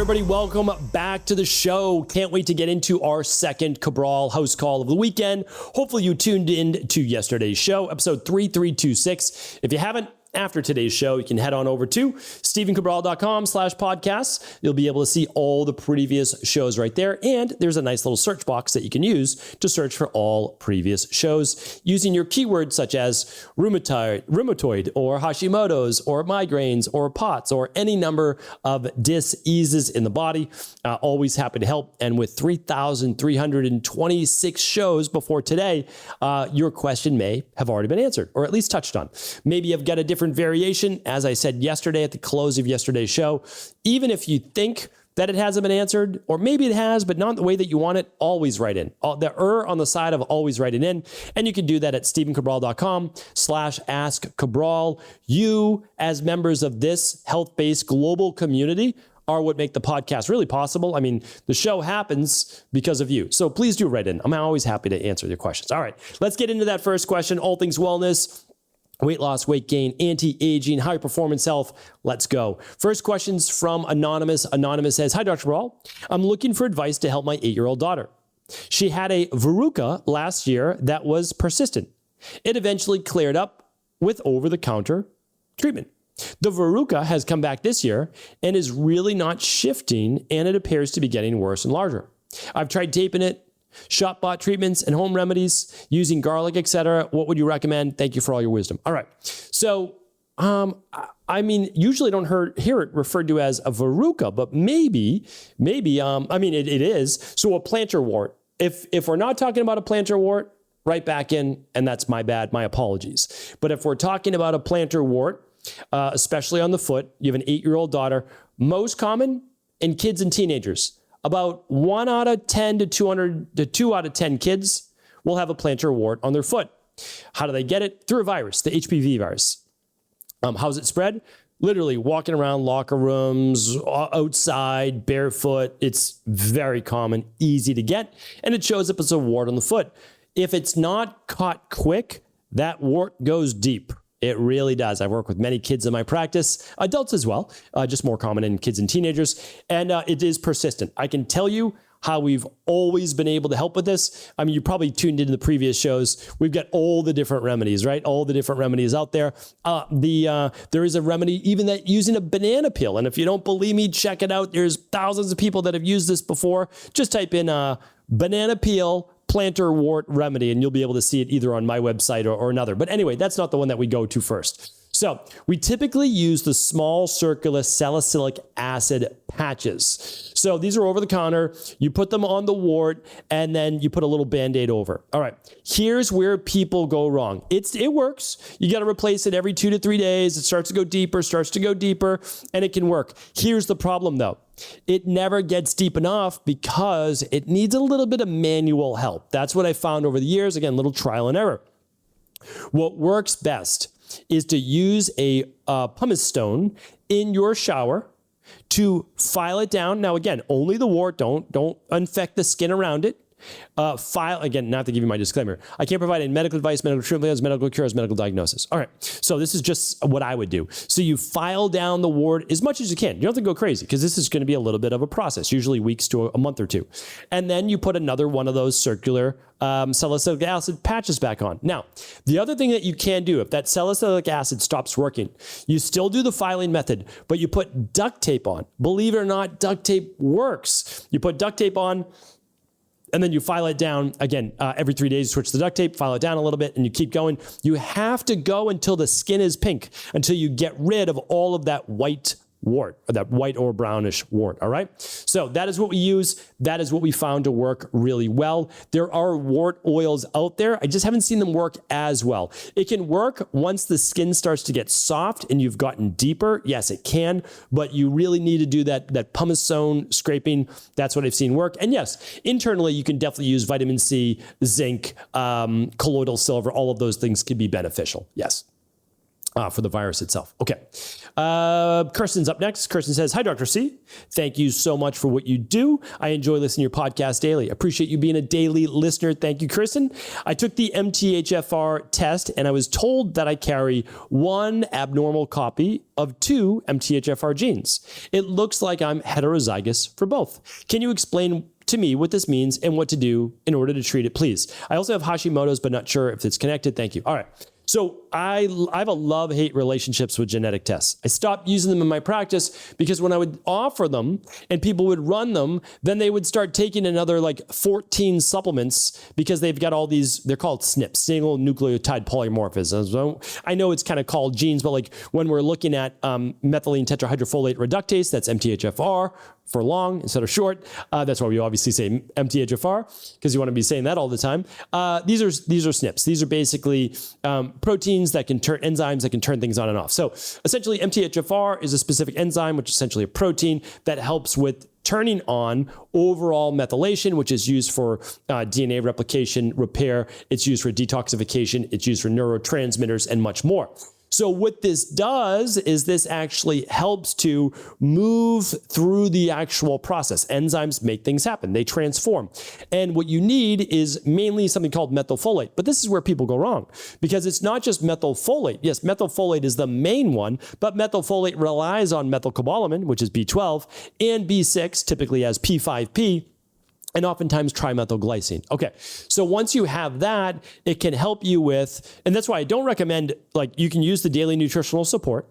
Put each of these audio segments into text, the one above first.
everybody? Welcome back to the show. Can't wait to get into our second Cabral HouseCall of the weekend. Hopefully you tuned in to yesterday's show, episode 3326. If you haven't, after today's show, you can head on over to stephencabral.com/podcasts. You'll be able to see all the previous shows right there. And there's a nice little search box that you can use to search for all previous shows using your keywords such as rheumatoid or Hashimoto's or migraines or POTS or any number of diseases in the body. Always happy to help. And with 3,326 shows before today, your question may have already been answered or at least touched on. Maybe you've got a different variation. As I said yesterday at the close of yesterday's show, even if you think that it hasn't been answered, or maybe it has, but not the way that you want it, always write in. Err on the side of always write it in. And you can do that at stephencabral.com/askcabral. You, as members of this health-based global community, are what make the podcast really possible. I mean, the show happens because of you. So please do write in. I'm always happy to answer your questions. All right, let's get into that first question. All things wellness. Weight loss, weight gain, anti-aging, high performance health. Let's go. First question's from Anonymous. Anonymous says, "Hi, Dr. Cabral. I'm looking for advice to help my 8-year-old daughter. She had a verruca last year that was persistent. It eventually cleared up with over-the-counter treatment. The verruca has come back this year and is really not shifting, and it appears to be getting worse and larger. I've tried taping it, shop-bought treatments and home remedies, using garlic, etc. What would you recommend? Thank you for all your wisdom." All right. So, I mean, usually don't hear it referred to as a verruca, but maybe, it is. So a plantar wart. If we're not talking about a plantar wart, right back in, and that's my bad, my apologies. But if we're talking about a plantar wart, especially on the foot, you have an 8-year-old daughter, most common in kids and teenagers. About 1 out of 10 to 2 out of 10 kids will have a plantar wart on their foot. How do they get it? Through a virus, the HPV virus. How's it spread? Literally walking around locker rooms, outside, barefoot. It's very common, easy to get, and it shows up as a wart on the foot. If it's not caught quick, that wart goes deep. It really does. I work with many kids in my practice, adults as well, just more common in kids and teenagers, and it is persistent. I can tell you how we've always been able to help with this. I mean, you probably tuned into the previous shows. We've got all the different remedies, right? All the different remedies out there. There is a remedy even that using a banana peel, and if you don't believe me, check it out. There's thousands of people that have used this before. Just type in banana peel plantar wart remedy, and you'll be able to see it either on my website or another. But anyway, that's not the one that we go to first. So we typically use the small circular salicylic acid patches. So these are over the counter. You put them on the wart, and then you put a little Band-Aid over. All right, here's where people go wrong. It works. You got to replace it every 2 to 3 days. It starts to go deeper, and it can work. Here's the problem though. It never gets deep enough because it needs a little bit of manual help. That's what I found over the years. Again, little trial and error. What works best is to use a pumice stone in your shower to file it down. Now, again, only the wart. Don't infect the skin around it. Again, not to give you my disclaimer, I can't provide any medical advice, medical treatment, medical cures, medical diagnosis. All right. So this is just what I would do. So you file down the wart as much as you can. You don't have to go crazy because this is going to be a little bit of a process, usually weeks to a month or two. And then you put another one of those circular salicylic acid patches back on. Now, the other thing that you can do if that salicylic acid stops working, you still do the filing method, but you put duct tape on. Believe it or not, duct tape works. You put duct tape on, and then you file it down again every 3 days. Switch the duct tape, file it down a little bit, and you keep going. You have to go until the skin is pink, until you get rid of all of that white wart, or that white or brownish wart. All right. So that is what we use. That is what we found to work really well. There are wart oils out there. I just haven't seen them work as well. It can work once the skin starts to get soft and you've gotten deeper. Yes, it can, but you really need to do that pumice stone scraping. That's what I've seen work. And yes, internally, you can definitely use vitamin C, zinc, colloidal silver. All of those things can be beneficial. Yes. for the virus itself. Okay. Kirsten's up next. Kirsten says, hi, Dr. C. Thank you so much for what you do. I enjoy listening to your podcast daily. Appreciate you being a daily listener. Thank you, Kirsten. I took the MTHFR test and I was told that I carry one abnormal copy of 2 MTHFR genes. It looks like I'm heterozygous for both. Can you explain to me what this means and what to do in order to treat it, please? I also have Hashimoto's, but not sure if it's connected. Thank you. All right. So I have a love-hate relationships with genetic tests. I stopped using them in my practice because when I would offer them and people would run them, then they would start taking another like 14 supplements because they've got all these, they're called SNPs, single nucleotide polymorphisms. So I know it's kind of called genes, but like when we're looking at methylene tetrahydrofolate reductase, that's MTHFR for long instead of short. That's why we obviously say MTHFR because you want to be saying that all the time. These are SNPs. These are basically proteins that can turn enzymes that can turn things on and off. So essentially MTHFR is a specific enzyme, which is essentially a protein that helps with turning on overall methylation, which is used for DNA replication, repair. It's used for detoxification. It's used for neurotransmitters and much more. So what this does is this actually helps to move through the actual process. Enzymes make things happen. They transform. And what you need is mainly something called methylfolate. But this is where people go wrong because it's not just methylfolate. Yes, methylfolate is the main one, but methylfolate relies on methylcobalamin, which is B12, and B6, typically as P5P, and oftentimes trimethylglycine. Okay, so once you have that, it can help you with, and that's why I don't recommend, like you can use the daily nutritional support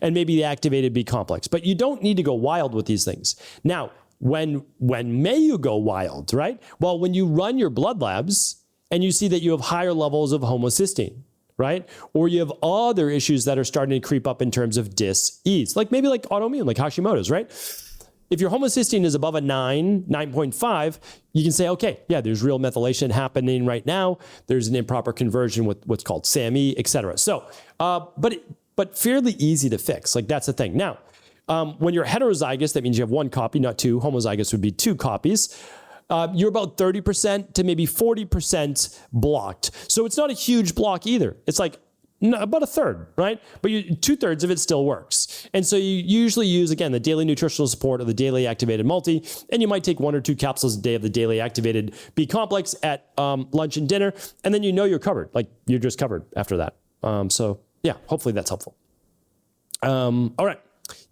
and maybe the activated B complex, but you don't need to go wild with these things. Now, when may you go wild, right? Well, when you run your blood labs and you see that you have higher levels of homocysteine, right? Or you have other issues that are starting to creep up in terms of dis-ease, like maybe like autoimmune, like Hashimoto's, right? If your homocysteine is above a 9.5, you can say, okay, yeah, there's real methylation happening right now. There's an improper conversion with what's called SAMe, et cetera. So, but fairly easy to fix. Like that's the thing. Now, when you're heterozygous, that means you have one copy, not 2. Homozygous would be 2 copies. You're about 30% to maybe 40% blocked. So it's not a huge block either. It's like about a third, right? But 2/3 of it still works. And so you usually use, again, the daily nutritional support or the daily activated multi, and you might take 1 or 2 capsules a day of the daily activated B complex at lunch and dinner, and then you know you're covered. Like you're just covered after that. So yeah, hopefully that's helpful. All right.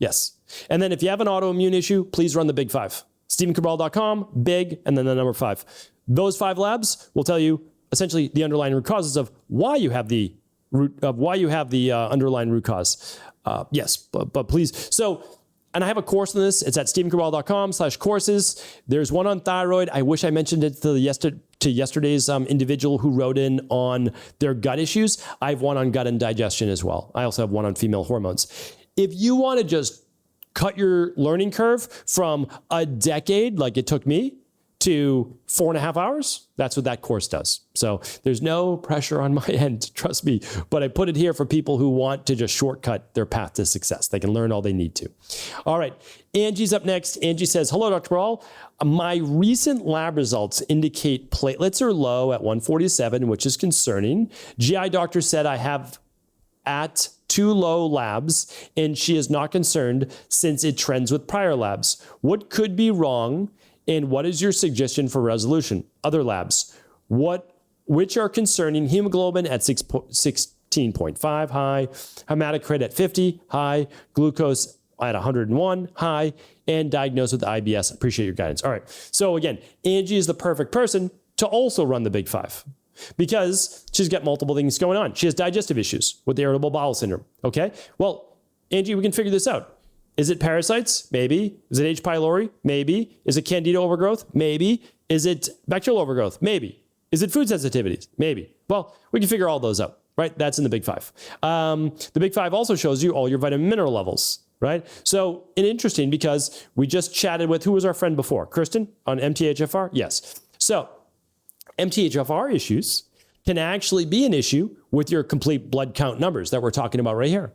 Yes. And then if you have an autoimmune issue, please run the Big 5. StephenCabral.com, big, and then the number 5. Those 5 labs will tell you essentially the underlying root causes of why you have the underlying root cause. Yes, but please. So, and I have a course on this. It's at StephenCabral.com/courses. There's one on thyroid. I wish I mentioned it to yesterday's individual who wrote in on their gut issues. I have one on gut and digestion as well. I also have one on female hormones. If you want to just cut your learning curve from a decade, like it took me, to 4.5 hours, that's what that course does. So there's no pressure on my end, trust me, but I put it here for people who want to just shortcut their path to success. They can learn all they need to. All right, Angie's up next. Angie says, hello, Dr. Cabral. My recent lab results indicate platelets are low at 147, which is concerning. GI doctor said I have at 2 low labs, and she is not concerned since it trends with prior labs. What could be wrong? And what is your suggestion for resolution? Other labs, which are concerning hemoglobin at 16.5 high, hematocrit at 50 high, glucose at 101 high, and diagnosed with IBS. Appreciate your guidance. All right. So again, Angie is the perfect person to also run the Big 5 because she's got multiple things going on. She has digestive issues with irritable bowel syndrome. Okay. Well, Angie, we can figure this out. Is it parasites? Maybe. Is it H. pylori? Maybe. Is it candida overgrowth? Maybe. Is it bacterial overgrowth? Maybe. Is it food sensitivities? Maybe. Well, we can figure all those out, right? That's in the Big 5. The Big 5 also shows you all your vitamin mineral levels, right? So it's interesting because we just chatted with, who was our friend before? Kristen on MTHFR? Yes. So MTHFR issues can actually be an issue with your complete blood count numbers that we're talking about right here.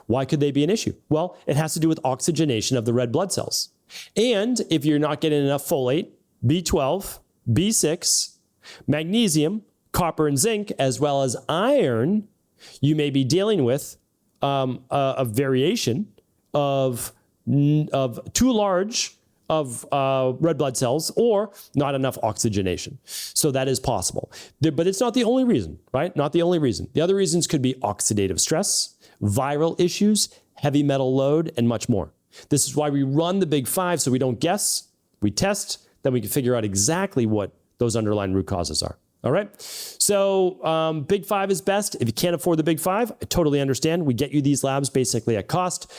Why could they be an issue? Well, it has to do with oxygenation of the red blood cells. And if you're not getting enough folate, B12, B6, magnesium, copper and zinc, as well as iron, you may be dealing with a variation of too large of red blood cells or not enough oxygenation. So that is possible. But it's not the only reason, right? Not the only reason. The other reasons could be oxidative stress, viral issues, heavy metal load, and much more. This is why we run the big five, so we don't guess, we test, then we can figure out exactly what those underlying root causes are. All right. So big five is best. If you can't afford the big five, I totally understand. We get you these labs basically at cost.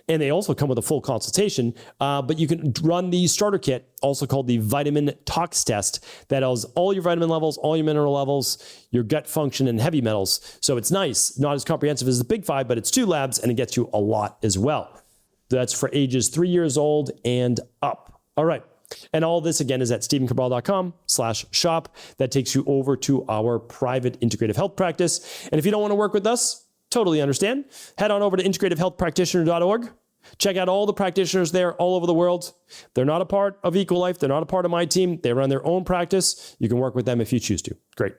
And they also come with a full consultation. But you can run the starter kit, also called the vitamin tox test, that has all your vitamin levels, all your mineral levels, your gut function, and heavy metals. So it's nice. Not as comprehensive as the big five, but it's 2 labs and it gets you a lot as well. That's for ages 3 years old and up. All right. And all this, again, is at stephencabral.com/shop. That takes you over to our private integrative health practice. And if you don't want to work with us, totally understand. Head on over to integrativehealthpractitioner.org. Check out all the practitioners there all over the world. They're not a part of Equal Life. They're not a part of my team. They run their own practice. You can work with them if you choose to. Great.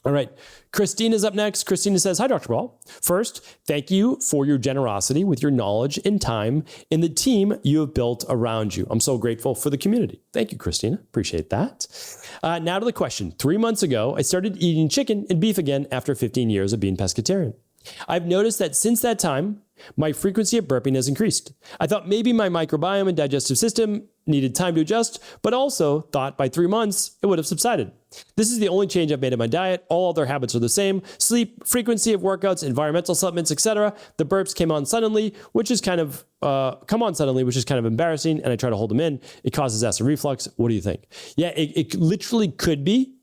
All right. Christina's up next. Christina says, hi, Dr. Cabral. First, thank you for your generosity with your knowledge and time in the team you have built around you. I'm so grateful for the community. Thank you, Christina. Appreciate that. Now to the question. 3 months ago, I started eating chicken and beef again after 15 years of being pescatarian. I've noticed that since that time, my frequency of burping has increased. I thought maybe my microbiome and digestive system needed time to adjust, but also thought by 3 months it would have subsided. This is the only change I've made in my diet. All other habits are the same: sleep, frequency of workouts, environmental supplements, etc. The burps came on suddenly, which is kind of embarrassing, and I try to hold them in. It causes acid reflux. What do you think? Yeah, it literally could be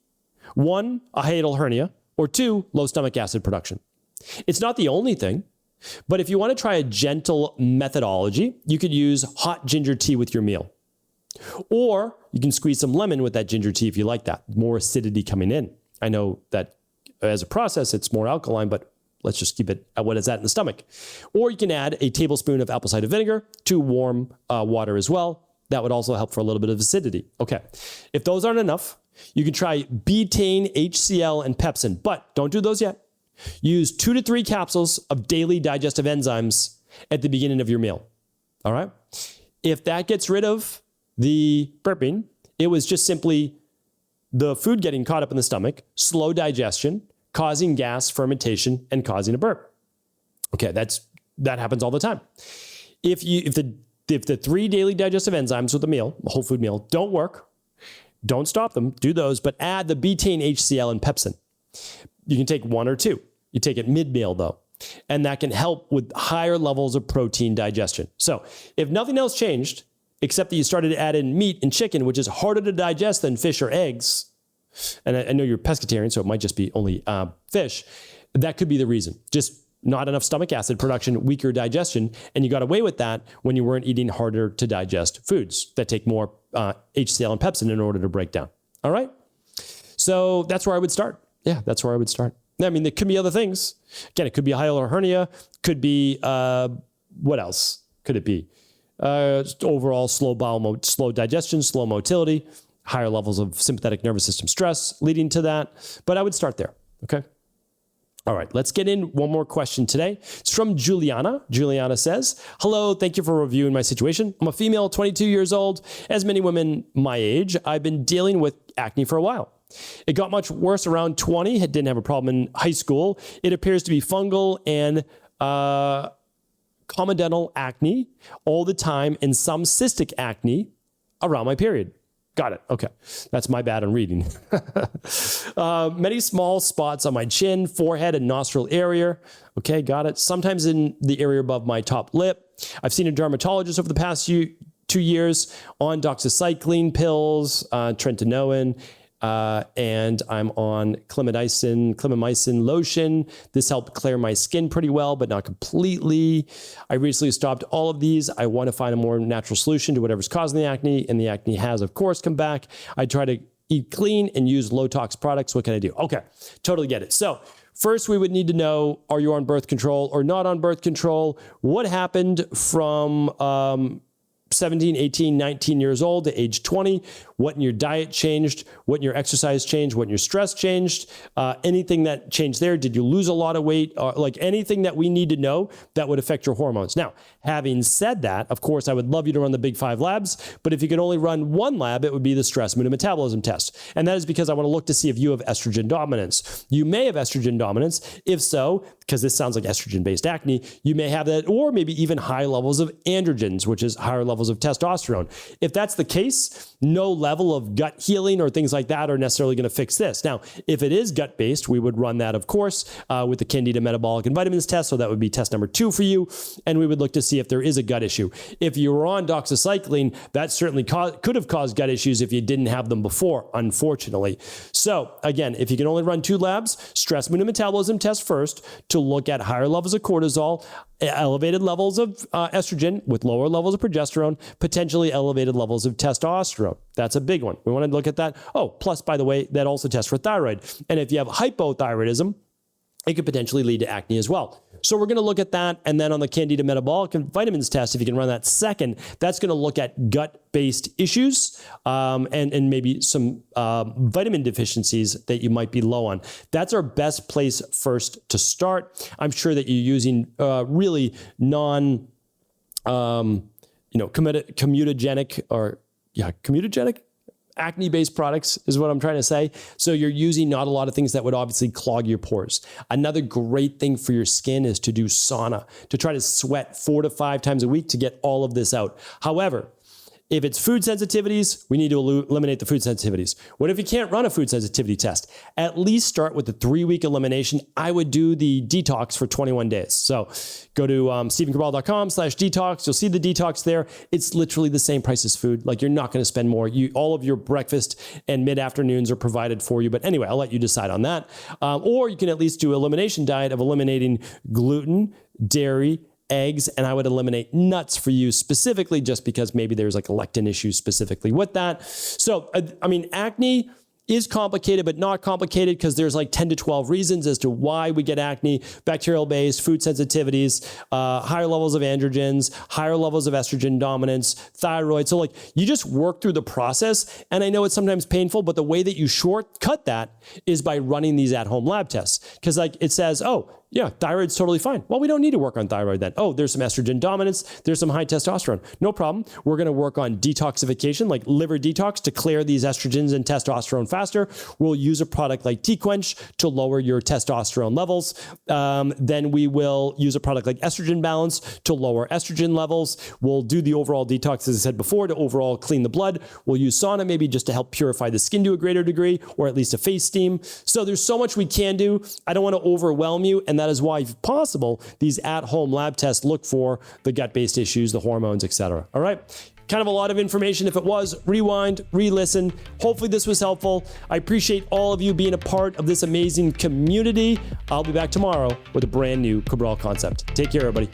1, a hiatal hernia, or 2, low stomach acid production. It's not the only thing. But if you want to try a gentle methodology, you could use hot ginger tea with your meal. Or you can squeeze some lemon with that ginger tea if you like that. More acidity coming in. I know that as a process, it's more alkaline, but let's just keep it at what is that in the stomach. Or you can add a tablespoon of apple cider vinegar to warm water as well. That would also help for a little bit of acidity. Okay. If those aren't enough, you can try betaine, HCl, and pepsin, but don't do those yet. Use 2 to 3 capsules of daily digestive enzymes at the beginning of your meal. All right. If that gets rid of the burping, it was just simply the food getting caught up in the stomach, slow digestion, causing gas, fermentation, and causing a burp. Okay, that happens all the time. If the 3 daily digestive enzymes with a meal, a whole food meal, don't work, don't stop them, do those, but add the betaine, HCl, and pepsin. You can take 1 or 2. You take it mid-meal though, and that can help with higher levels of protein digestion. So if nothing else changed, except that you started to add in meat and chicken, which is harder to digest than fish or eggs, and I know you're pescatarian, so it might just be only fish, that could be the reason. Just not enough stomach acid production, weaker digestion, and you got away with that when you weren't eating harder to digest foods that take more HCl and pepsin in order to break down. All right? So that's where I would start. Yeah, that's where I would start. I mean, there could be other things. Again, it could be a hiatal hernia. Could be, what else could it be? Overall slow slow digestion, slow motility, higher levels of sympathetic nervous system stress leading to that. But I would start there, okay? All right, let's get in one more question today. It's from Juliana. Juliana says, hello, thank you for reviewing my situation. I'm a female, 22 years old. As many women my age, I've been dealing with acne for a while. It got much worse around 20. It didn't have a problem in high school. It appears to be fungal and comedodental acne all the time and some cystic acne around my period. Got it. Okay. That's my bad on reading. Many small spots on my chin, forehead, and nostril area. Okay, got it. Sometimes in the area above my top lip. I've seen a dermatologist over the past 2 years on doxycycline pills, tretinoin, and I'm on clindamycin lotion. This helped clear my skin pretty well, but not completely. I recently stopped all of these. I want to find a more natural solution to whatever's causing the acne, and the acne has, of course, come back. I try to eat clean and use low tox products. What can I do? Okay, totally get it. So first, we would need to know, are you on birth control or not on birth control? What happened from 17, 18, 19 years old to age 20, what in your diet changed, what in your exercise changed, what in your stress changed, anything that changed there. Did you lose a lot of weight? Like anything that we need to know that would affect your hormones. Now, having said that, of course, I would love you to run the big 5 labs, but if you could only run one lab, it would be the stress, mood, and metabolism test. And that is because I want to look to see if you have estrogen dominance. You may have estrogen dominance. If so, because this sounds like estrogen-based acne, you may have that, or maybe even high levels of androgens, which is higher levels of testosterone. If that's the case, no level of gut healing or things like that are necessarily going to fix this. Now, if it is gut-based, we would run that, of course, with the Candida metabolic and vitamins test. So that would be test number 2 for you. And we would look to see if there is a gut issue. If you were on doxycycline, that certainly could have caused gut issues if you didn't have them before, unfortunately. So again, if you can only run 2 labs, stress, mood, and metabolism test first to look at higher levels of cortisol, elevated levels of estrogen with lower levels of progesterone, potentially elevated levels of testosterone. That's a big one. We want to look at that. Oh, plus, by the way, that also tests for thyroid. And if you have hypothyroidism, it could potentially lead to acne as well. So we're going to look at that. And then on the Candida metabolic and vitamins test, if you can run that second, that's going to look at gut-based issues and maybe some vitamin deficiencies that you might be low on. That's our best place first to start. I'm sure that you're using really comedogenic acne-based products is what I'm trying to say. So you're using not a lot of things that would obviously clog your pores. Another great thing for your skin is to do sauna, to try to sweat 4 to 5 times a week to get all of this out. However, if it's food sensitivities, we need to eliminate the food sensitivities. What if you can't run a food sensitivity test? At least start with the 3-week elimination. I would do the detox for 21 days. So go to stevencabral.com/detox. You'll see the detox there. It's literally the same price as food. Like, you're not going to spend more. All of your breakfast and mid-afternoons are provided for you. But anyway, I'll let you decide on that. Or you can at least do elimination diet of eliminating gluten, dairy, eggs, and I would eliminate nuts for you specifically just because maybe there's like a lectin issue specifically with that. So, I mean, acne is complicated, but not complicated because there's like 10 to 12 reasons as to why we get acne: bacterial-based, food sensitivities, higher levels of androgens, higher levels of estrogen dominance, thyroid. So like, you just work through the process. And I know it's sometimes painful, but the way that you shortcut that is by running these at-home lab tests. Because like it says, oh, yeah, thyroid's totally fine. Well, we don't need to work on thyroid then. Oh, there's some estrogen dominance. There's some high testosterone. No problem. We're going to work on detoxification, like liver detox, to clear these estrogens and testosterone faster. We'll use a product like T-Quench to lower your testosterone levels. Then we will use a product like Estrogen Balance to lower estrogen levels. We'll do the overall detox, as I said before, to overall clean the blood. We'll use sauna maybe just to help purify the skin to a greater degree, or at least a face steam. So there's so much we can do. I don't want to overwhelm you. And that is why, if possible, these at-home lab tests look for the gut-based issues, the hormones, etc. All right. Kind of a lot of information. If it was, rewind, re-listen. Hopefully this was helpful. I appreciate all of you being a part of this amazing community. I'll be back tomorrow with a brand new Cabral concept. Take care, everybody.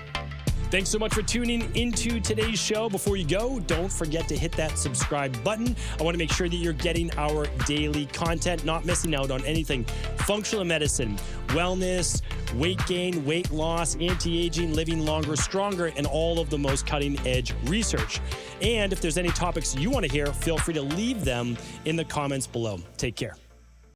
Thanks so much for tuning into today's show. Before you go, don't forget to hit that subscribe button. I want to make sure that you're getting our daily content, not missing out on anything functional medicine, wellness, weight gain, weight loss, anti-aging, living longer, stronger, and all of the most cutting-edge research. And if there's any topics you want to hear, feel free to leave them in the comments below. Take care.